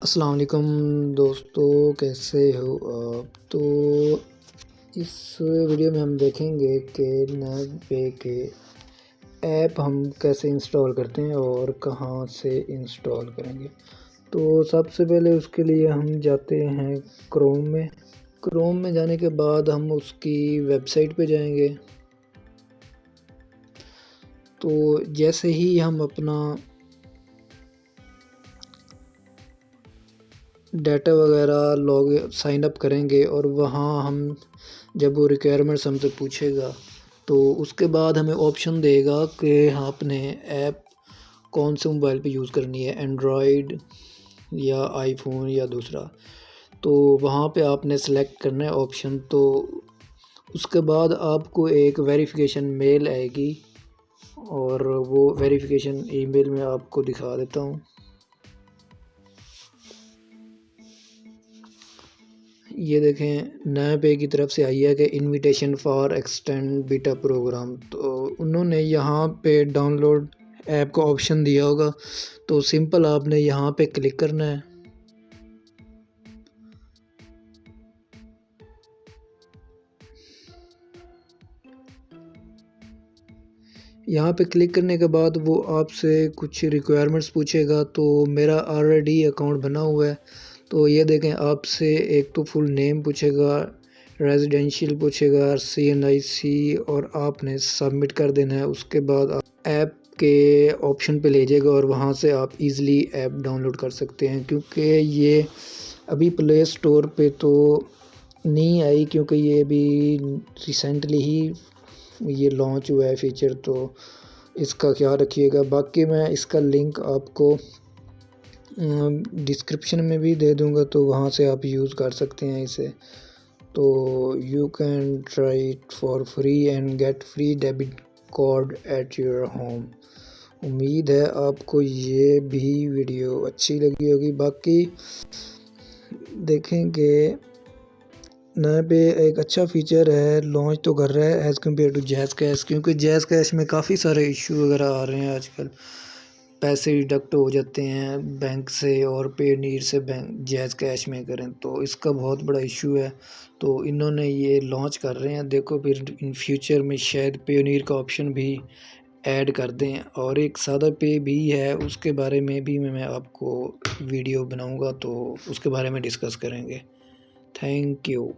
अस्सलाम वालेकुम दोस्तों, कैसे हो आप? तो इस वीडियो में हम देखेंगे कि नाम पे के ऐप हम कैसे इंस्टॉल करते हैं और कहाँ से इंस्टॉल करेंगे। तो सबसे पहले उसके लिए हम जाते हैं क्रोम में। क्रोम में जाने के बाद हम उसकी वेबसाइट पे जाएंगे। तो जैसे ही हम अपना डाटा वगैरह लॉग साइन अप करेंगे और वहाँ हम जब वो रिक्वायरमेंट्स हमसे पूछेगा तो उसके बाद हमें ऑप्शन देगा कि आपने ऐप कौन से मोबाइल पे यूज़ करनी है, एंड्रॉयड या आईफोन या दूसरा। तो वहाँ पे आपने सेलेक्ट करना है ऑप्शन। तो उसके बाद आपको एक वेरिफिकेशन मेल आएगी और वो वेरिफिकेशन ईमेल में आपको दिखा देता हूँ। ये देखें, नया पे की तरफ से आई है कि invitation for extend beta program. तो उन्होंने यहाँ पे डाउनलोड ऐप का ऑप्शन दिया होगा। तो सिंपल आपने यहाँ पे क्लिक करना है। यहाँ पे क्लिक करने के बाद वो आपसे कुछ रिक्वायरमेंट्स पूछेगा। तो मेरा ऑलरेडी अकाउंट बना हुआ है। तो ये देखें, आपसे एक तो फुल नेम पूछेगा, रेजिडेंशियल पूछेगा, CNIC और आपने सबमिट कर देना है। उसके बाद आप ऐप के ऑप्शन पे ले जाएगा और वहाँ से आप इजीली ऐप डाउनलोड कर सकते हैं। क्योंकि ये अभी प्ले स्टोर पे तो नहीं आई, क्योंकि ये अभी रिसेंटली ही ये लॉन्च हुआ है फ़ीचर। तो इसका ख्याल रखिएगा। बाकी मैं इसका लिंक आपको डिस्क्रिप्शन में भी दे दूँगा, तो वहाँ से आप यूज़ कर सकते हैं इसे। तो you can try it for free and get free debit card at your home. उम्मीद है आपको ये भी वीडियो अच्छी लगी होगी। बाकी देखेंगे, नए पे एक अच्छा फ़ीचर है, लॉन्च तो कर रहा है as compare to JazzCash. क्योंकि जैज़ कैश में काफ़ी सारे इशू वगैरह आ रहे हैं आजकल। पैसे डिडक्ट हो जाते हैं बैंक से और पेयोनीर से बैंक जैज़ कैश में करें तो इसका बहुत बड़ा इशू है। तो इन्होंने ये लॉन्च कर रहे हैं। देखो फिर इन फ्यूचर में शायद पेयोनीर का ऑप्शन भी ऐड कर दें। और एक सादा पे भी है, उसके बारे में भी मैं आपको वीडियो बनाऊंगा, तो उसके बारे में डिस्कस करेंगे। Thank you.